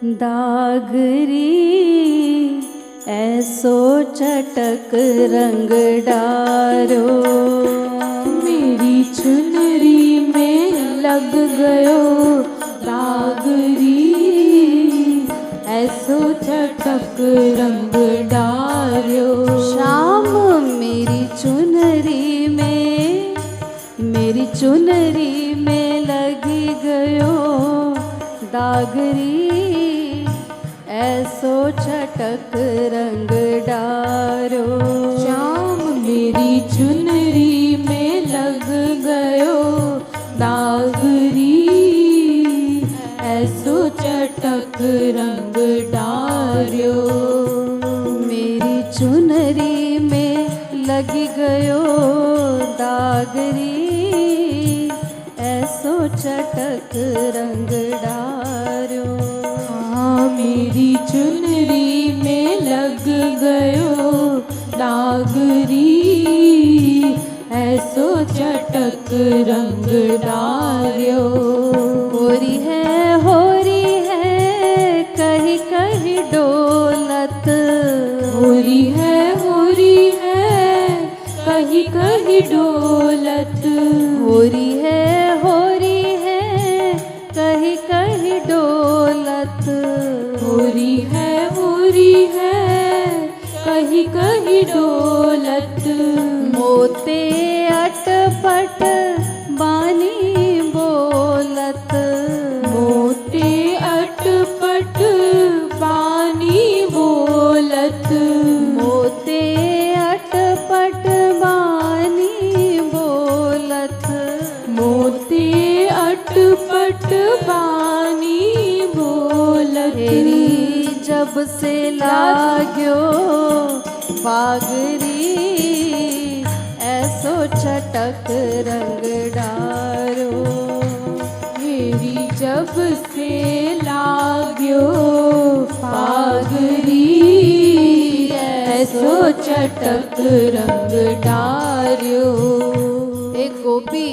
दागरी ऐसो चटक रंग डारो, मेरी चुनरी में लग गयो दागरी, ऐसो चटक रंग डारो। शाम मेरी चुनरी में लगी गयो दागरी, ऐसो चटक रंग डारो। शाम मेरी चुनरी में लग गयो दागरी, ऐसो चटक रंग डार्यो। मेरी चुनरी में लगी गयो दागरी, ऐसो चटक रंग डारो। हाँ मेरी चुनरी में लग गयो दागरी, ऐसो चटक रंग डार्यो। होरी है कहीं कहीं डोलत, होरी है कहीं कहीं डोलत, होरी है कहीं कहीं डोलत, होरी है कहीं कहीं डोलत। मोते अटपट बानी बोलत, मोते अटपट बानी बोलत, मोते अटपट बानी बोलत, मोते अटपट बानी बोलत। तेरी जब से लाग्यो फागरी, ऐसो चटक रंग डारो। मेरी जब से लाग्यो फागरी, ऐसो चटक रंग डार्यो। एक गोपी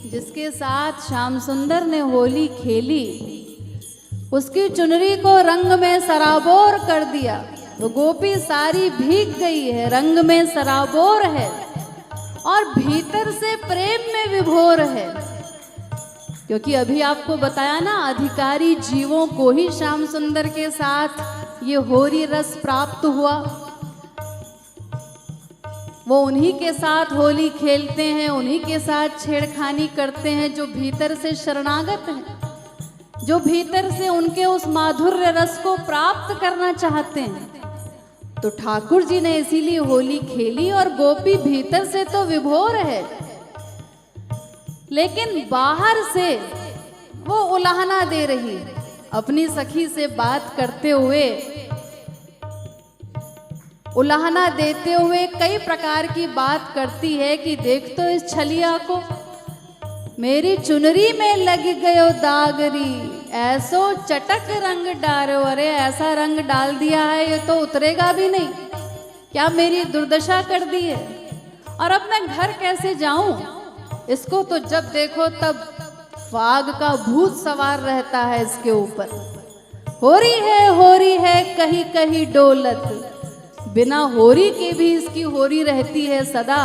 जिसके साथ श्याम सुंदर ने होली खेली, उसकी चुनरी को रंग में सराबोर कर दिया। वो गोपी सारी भीग गई है, रंग में सराबोर है और भीतर से प्रेम में विभोर है। क्योंकि अभी आपको बताया ना, अधिकारी जीवों को ही श्याम सुंदर के साथ ये होरी रस प्राप्त हुआ। वो उन्हीं के साथ होली खेलते हैं, उन्हीं के साथ छेड़खानी करते हैं जो भीतर से शरणागत हैं, जो भीतर से उनके उस माधुर्य रस को प्राप्त करना चाहते हैं। तो ठाकुर जी ने इसीलिए होली खेली और गोपी भीतर से तो विभोर है, लेकिन बाहर से वो उलाहना दे रही है। अपनी सखी से बात करते हुए, उलाहना देते हुए कई प्रकार की बात करती है कि देख तो इस छलिया को, मेरी चुनरी में लग गयो दागरी, ऐसो चटक रंग डारो। अरे ऐसा रंग डाल दिया है, ये तो उतरेगा भी नहीं, क्या मेरी दुर्दशा कर दी है। और अब मैं घर कैसे जाऊं? इसको तो जब देखो तब फाग का भूत सवार रहता है इसके ऊपर। होरी है कहीं कहीं डोलत, बिना होरी के भी इसकी होरी रहती है सदा।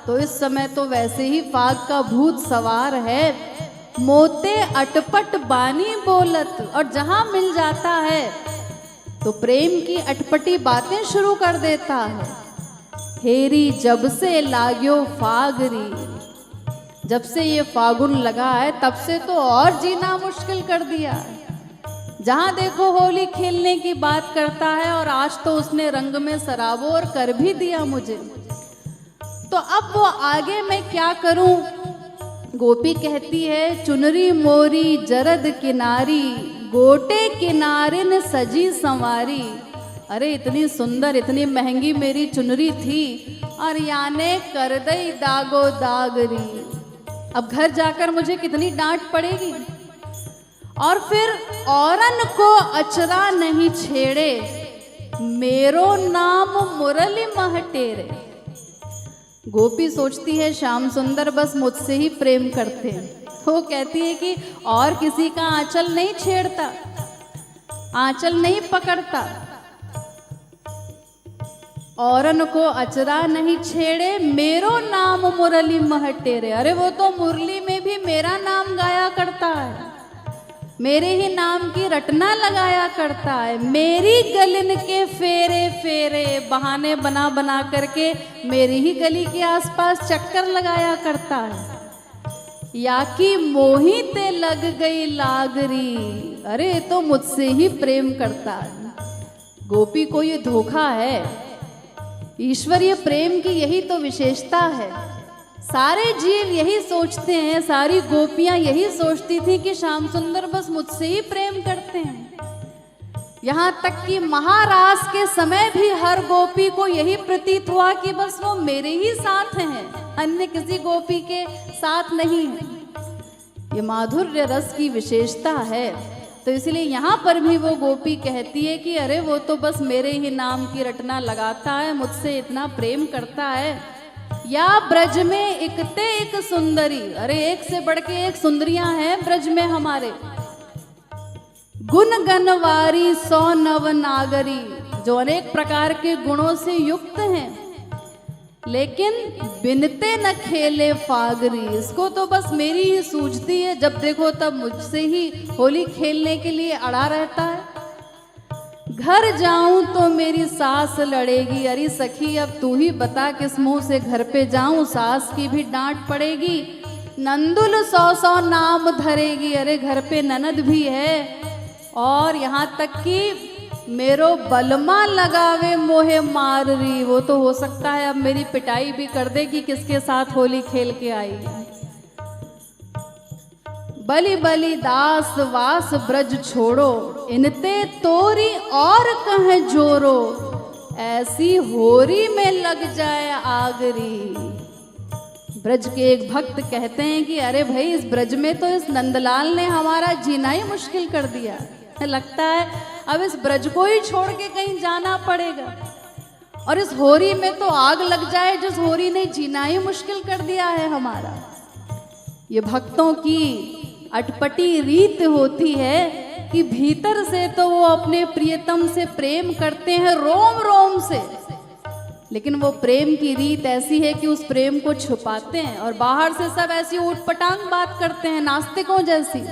तो इस समय तो वैसे ही फाग का भूत सवार है। मोते अटपट बानी बोलत, और जहां मिल जाता है तो प्रेम की अटपटी बातें शुरू कर देता है। हेरी जब से लाग्यो फागरी, जब से ये फागुन लगा है तब से तो और जीना मुश्किल कर दिया है। जहां देखो होली खेलने की बात करता है, और आज तो उसने रंग में सराबोर कर भी दिया मुझे। तो अब वो आगे मैं क्या करूं? गोपी कहती है, चुनरी मोरी जरद किनारी, गोटे किनारिन सजी संवारी। अरे इतनी सुंदर इतनी महंगी मेरी चुनरी थी, और याने कर दई दागो दागरी। अब घर जाकर मुझे कितनी डांट पड़ेगी। और फिर औरन को अचरा नहीं छेड़े, मेरो नाम मुरली महटेरे। गोपी सोचती है श्याम सुंदर बस मुझसे ही प्रेम करते हैं। वो कहती है कि और किसी का आंचल नहीं छेड़ता। आंचल नहीं पकड़ता, औरन को अचरा नहीं छेड़े, मेरो नाम मुरली महटेरे। अरे वो तो मुरली में भी मेरा नाम गाया करता है, मेरे ही नाम की रटना लगाया करता है, मेरी गलिन के फेरे फेरे, बहाने बना बना करके मेरी ही गली के आसपास चक्कर लगाया करता है। या कि मोही ते लग गई लागरी, अरे तो मुझसे ही प्रेम करता है। गोपी को ये धोखा है। ईश्वरीय प्रेम की यही तो विशेषता है। सारे जीव यही सोचते हैं, सारी गोपियां यही सोचती थी कि श्याम सुंदर बस मुझसे ही प्रेम करते हैं। यहाँ तक कि महारास के समय भी हर गोपी को यही प्रतीत हुआ कि बस वो मेरे ही साथ हैं, अन्य किसी गोपी के साथ नहीं है। ये माधुर्य रस की विशेषता है। तो इसलिए यहाँ पर भी वो गोपी कहती है कि अरे वो तो बस मेरे ही नाम की रटना लगाता है, मुझसे इतना प्रेम करता है। या ब्रज में इकते एक सुंदरी, अरे एक से बढ़ के एक सुंदरियां हैं ब्रज में हमारे। गुण गनवारी 100 नव नागरी, जो अनेक प्रकार के गुणों से युक्त हैं, लेकिन बिनते न खेले फागरी, इसको तो बस मेरी ही सूझती है, जब देखो तब मुझसे ही होली खेलने के लिए अड़ा रहता है। घर जाऊं तो मेरी सास लड़ेगी, अरे सखी अब तू ही बता किस मुंह से घर पे जाऊं, सास की भी डांट पड़ेगी। नंदुल 100 नाम धरेगी, अरे घर पे ननद भी है। और यहाँ तक कि मेरो बलमा लगावे मोहे मार रही, वो तो हो सकता है अब मेरी पिटाई भी कर दे कि किसके साथ होली खेल के आई। बलि बलि दास वास ब्रज छोड़ो, इनते तोरी और कह जोरो, ऐसी होरी में लग जाए आगरी। ब्रज के एक भक्त कहते हैं कि अरे भाई इस ब्रज में तो इस नंदलाल ने हमारा जीना ही मुश्किल कर दिया, लगता है अब इस ब्रज को ही छोड़ के कहीं जाना पड़ेगा, और इस होरी में तो आग लग जाए जिस होरी ने जीना ही मुश्किल कर दिया है हमारा। ये भक्तों की अटपटी रीत होती है कि भीतर से तो वो अपने प्रियतम से प्रेम करते हैं रोम रोम से, लेकिन वो प्रेम की रीत ऐसी है कि उस प्रेम को छुपाते हैं और बाहर से सब ऐसी ऊटपटांग बात करते हैं, नास्तिकों जैसी,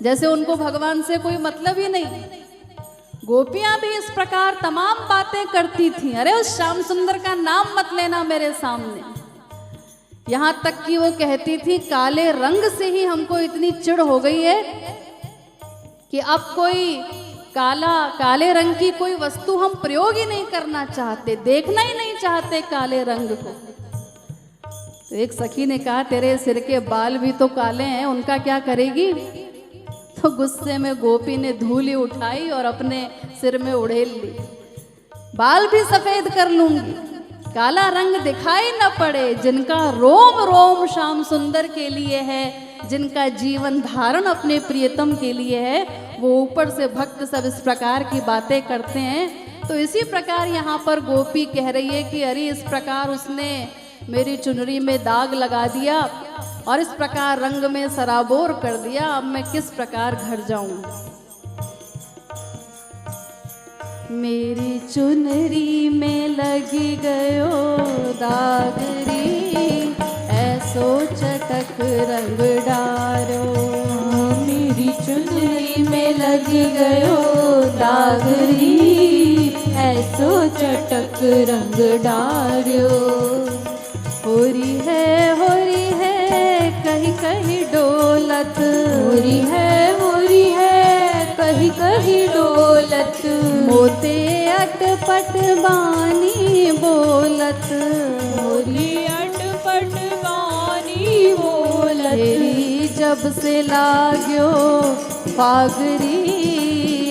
जैसे उनको भगवान से कोई मतलब ही नहीं। गोपियां भी इस प्रकार तमाम बातें करती थी, अरे उस श्याम सुंदर का नाम मत लेना मेरे सामने। यहाँ तक कि वो कहती थी काले रंग से ही हमको इतनी चिढ़ हो गई है कि अब कोई काले रंग की कोई वस्तु हम प्रयोग ही नहीं करना चाहते, देखना ही नहीं चाहते काले रंग को। तो एक सखी ने कहा तेरे सिर के बाल भी तो काले हैं, उनका क्या करेगी? तो गुस्से में गोपी ने धूली उठाई और अपने सिर में उड़ेल ली, बाल भी सफेद कर लूंगी, काला रंग दिखाई न पड़े। जिनका रोम रोम श्याम सुंदर के लिए है, जिनका जीवन धारण अपने प्रियतम के लिए है, वो ऊपर से भक्त सब इस प्रकार की बातें करते हैं। तो इसी प्रकार यहाँ पर गोपी कह रही है कि अरे इस प्रकार उसने मेरी चुनरी में दाग लगा दिया और इस प्रकार रंग में सराबोर कर दिया, अब मैं किस प्रकार घर जाऊं। मेरी चुनरी में लगी गयो दागरी, ऐसो चटक रंग डारो। मेरी चुनरी में लगी गयो दागरी, ऐसो चटक रंग डारो। होरी है कहीं कहीं डोलत, होरी है कहीं कहीं डोलत। मोते अटपट बानी बोलत, होरी अटपट बानी बोलत। तेरी जब से लाग्यो फागरी,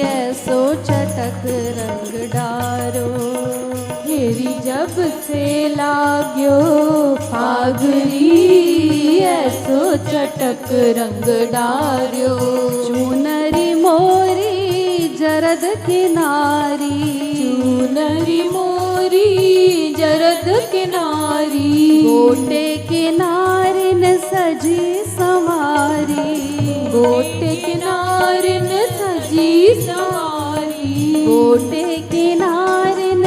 ऐसो चटक रंग डारो। तेरी जब से लाग्यो फागरी, ऐसो चटक रंग डार्यो। चुनरी मोरी जरद किनारी, चुनरी मोरी जरद किनारी। गोटे किनारे न सजी संवारी, गोटे किनारे न सजी संवारी। गोटे किनारन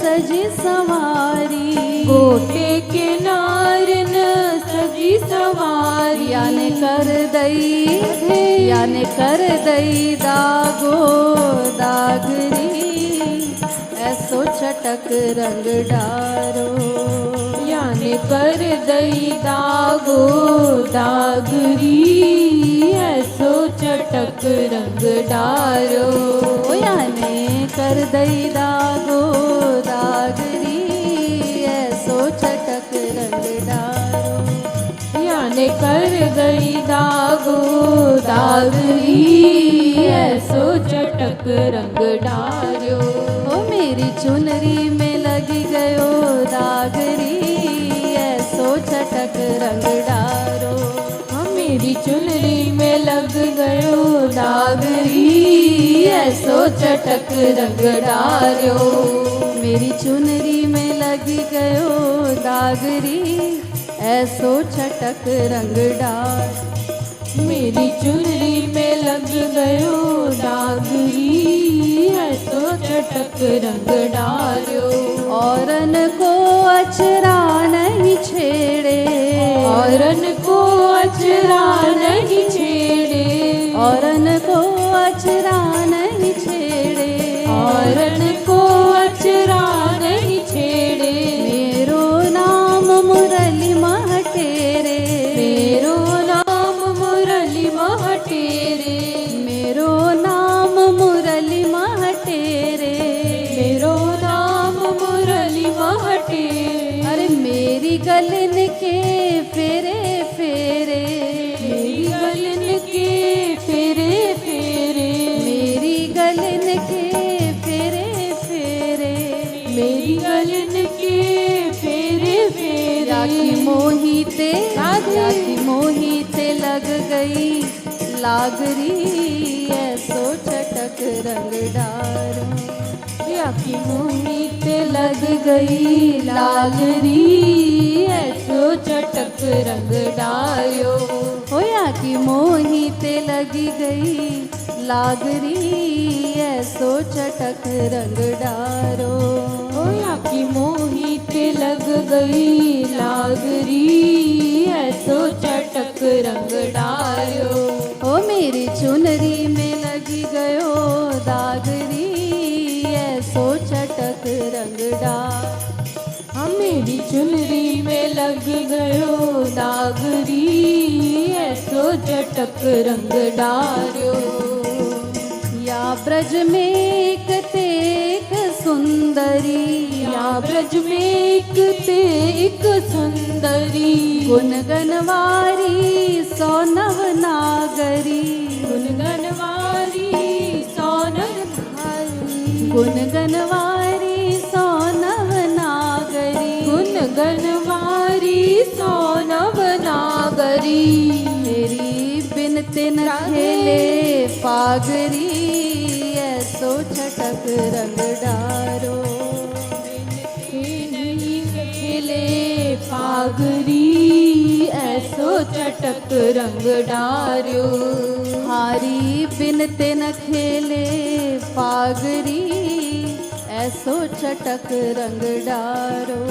सजी सवारी, गोटे किनारन सजी सवारी, याने कर दई दागो दागरी, ऐसो चटक रंग डारो, याने कर दई दागो दागरी, ऐसो चटक रंग डारो, याने कर दई दागो दागरी, ऐसो चटक रंग डारो, याने कर गई दागो दागरी, ऐसो चटक रंग डारो, ओ मेरी चुनरी में लगी गयो दागरी, ऐसो चटक रंग डारो, मेरी चुनरी में लग गयो दागरी, ऐसो चटक रंग डारो, मेरी चुनरी में लगी गयो दागरी, ऐसो चटक रंग डार, मेरी चुनरी में लग गयो दागरी, ऐसो चटक रंग डारो, औरन को अचरा नहीं छेड़े, औरन को अचरा नहीं छेड़े, औरन को अचरा नहीं छेड़े, औरन को अचरा नहीं छेड़े, मेरो नाम मुरली महटेरे, मेरो नाम मुरली महटेरे, मेरो नाम मुरली महटेरे, मेरो नाम मुरली महटेरे, अरे मेरी गलन के फेरे फेरे, मेरी गलन के फेरे फेरे, मेरी गलन के फेरे फेरे, मेरी गलन के फेरे फेरे, याकी मोहिते राधे। याकी मोहिते लग गई लागरी, ऐसो चटक रंग डारो, याकी मोहित लग गई लागरी, ऐसो चटक रंग डारो, होया की मोहिते लगी गई लागरी, ऐसो चटक रंग डारो, याकी मोहित लग गई लागरी, ऐसो चटक रंग डारो, ओ मेरी चुनरी में लगी गयो दागरी, ऐसो चटक रंग डार, मेरी चुनरी में लग गयो दागरी, ऐसो चटक रंग डारो, या ब्रज में एक तेक सुंदरी, या ब्रज में एक ते एक सुंदरी, गुनगनवारी सौनव नागरी, गुनगनवारी सौनव धारी, गुनगनवारी सौनव नागरी, गुनगनवारी सौनव नागरी, तेरी बिन तिन खेले पागरी, ऐसो चटक रंग डारो, खेले पागरी, ऐसो चटक रंग डारो, हारी बिन तिन खेले पागरी, ऐसो चटक रंग डारो,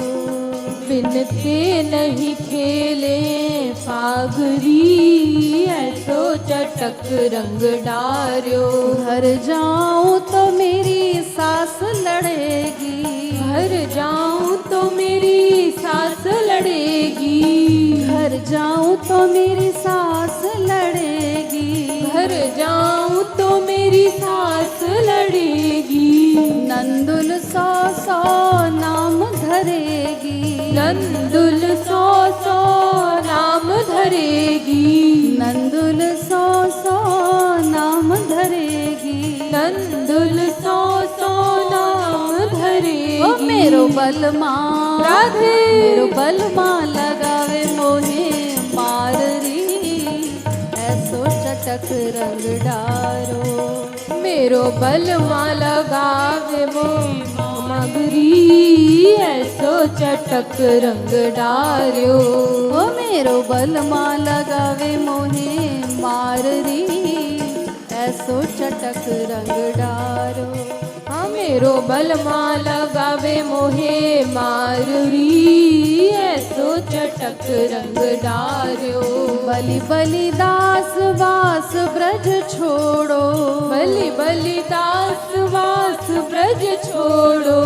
बिनते नहीं खेले पागरी, ऐसो चटक रंग डारो, घर जाऊं तो मेरी सास लड़ेगी, घर जाऊं तो मेरी सास लड़ेगी, घर जाऊं तो मेरी सास लड़ेगी, घर जाऊं तो मेरी सास लड़ेगी, नंदुल सौ सौ नाम धरेगी, नंदुल सौ सौ नाम धरेगी, नंदुल सौ सौ नाम धरेगी, नंदुल सौ सौ नाम धरेगी, ओ मेरो बलमा राधे। मेरो बलमा लगावे मोहे माररी, ऐसो चटक रंग डारो, मेरो बलमा लगावे मो मगरी, ऐसो चटक रंग डारो, ओ मेरो बलमा लगावे मोहे माररी, ऐसो चटक रंग डारो। मेरो बलमा लगावे मोहे मारुरी ऐसो चटक रंग डार्यो। बलि बलि दास वास ब्रज छोड़ो, बलि बलि दास वास ब्रज छोड़ो,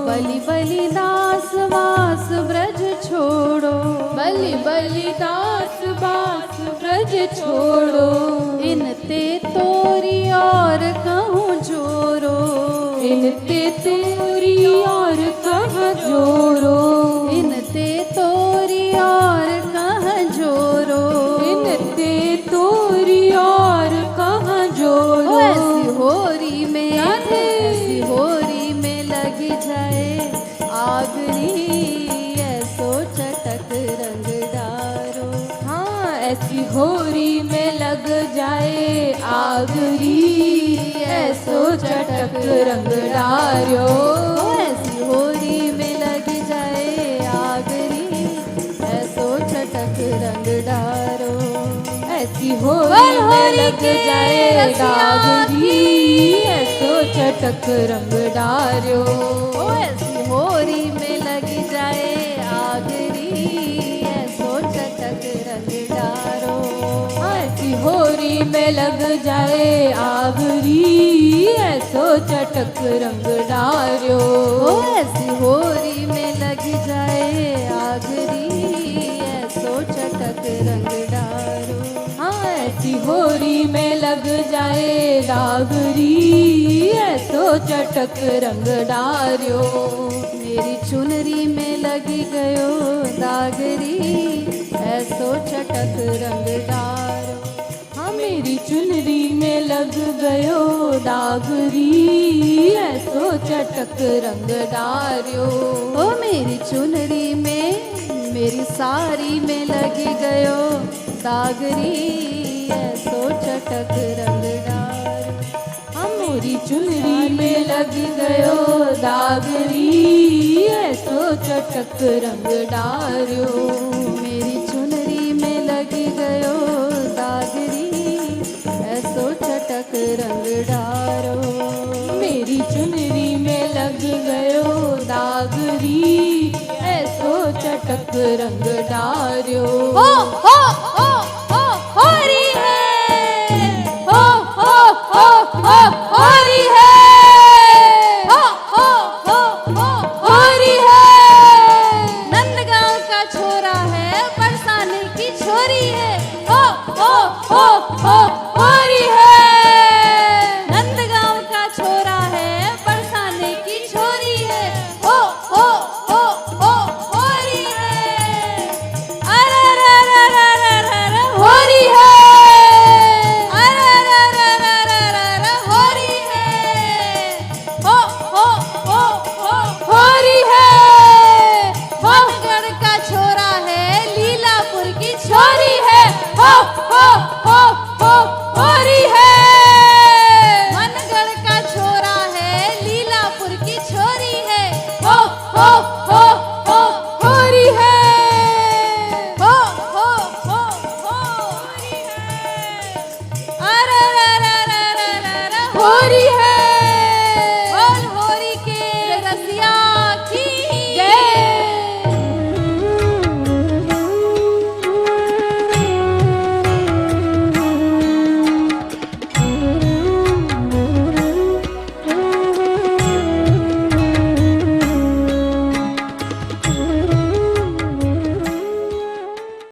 बलि बलि दास वास ब्रज छोड़ो, बलि बलि दास वास ब्रज छोड़ो। इनते तोरी और कहूँ जोरो, इनते तोरी और कहाँ जोरो, इनते तोरी और कहाँ जोरो, इनते तोरी और कहाँ जोरो। ऐसी होरी में, ऐसी होरी में लग जाए आगरी ऐसो चटक रंग डारो। हाँ ऐसी होरी में लग जाए आगरी ऐसो चटक रंग डार्यो। ऐसी होरी में लग जाए आगरी ऐसो चटक रंग डारो। ऐसी होरी में लग जाए आगरी ऐसो चटक रंग डार्यो। ऐसी होरी में लग जाए आगरी ऐसो चटक रंग डारो। ऐसी होरी में लग जाए आगरी ऐसो चटक रंग डार्यो। ऐसी होरी में लग जाए आगरी ऐसो चटक रंग डारो। हाँ ऐसी होरी में लग जाए डागरी ऐसो चटक रंग डार्यो। मेरी चुनरी में लगी गयो दागरी ऐसो चटक रंग डारो। हाँ मेरी चुनरी में लग गयो डागरी ऐसो चटक रंग डार्यो। ओ मेरी चुनरी में मेरी साड़ी में लगी गयो दागरी ऐसो चटक रंग डारो। हाँ मोरी चुनरी में लग गयो दागरी ऐसो चटक रंग डार्यो। मेरी चुनरी में लगी गयो दागरी ऐसो चटक रंग डारो। मेरी चुनरी में लग गयो दागरी ऐसो चटक रंग डार्यो। हो हो हो हो होरी है, हो हो हो हो होरी है, हो हो हो हो होरी है। नंदगांव का छोरा है बरसाने की छोरी है, हो हो हो हो होरी है। नंदगांव का छोरा है बरसाने की छोरी है, हो हो हो हो होरी है। अरे रे रे रे रे रे रे होरी है। अरे रे रे रे रे रे रे होरी है। हो हो हो हो होरी है। मनगढ़ का छोरा है लीलापुर की छोरी है, हो हो हो हो होरी है। मनगढ़ का छोरा है लीलापुर की छोरी है, हो हो हो हो होरी है। हो हो हो हो होरी है। अरे रे रे रे रे रे रे होरी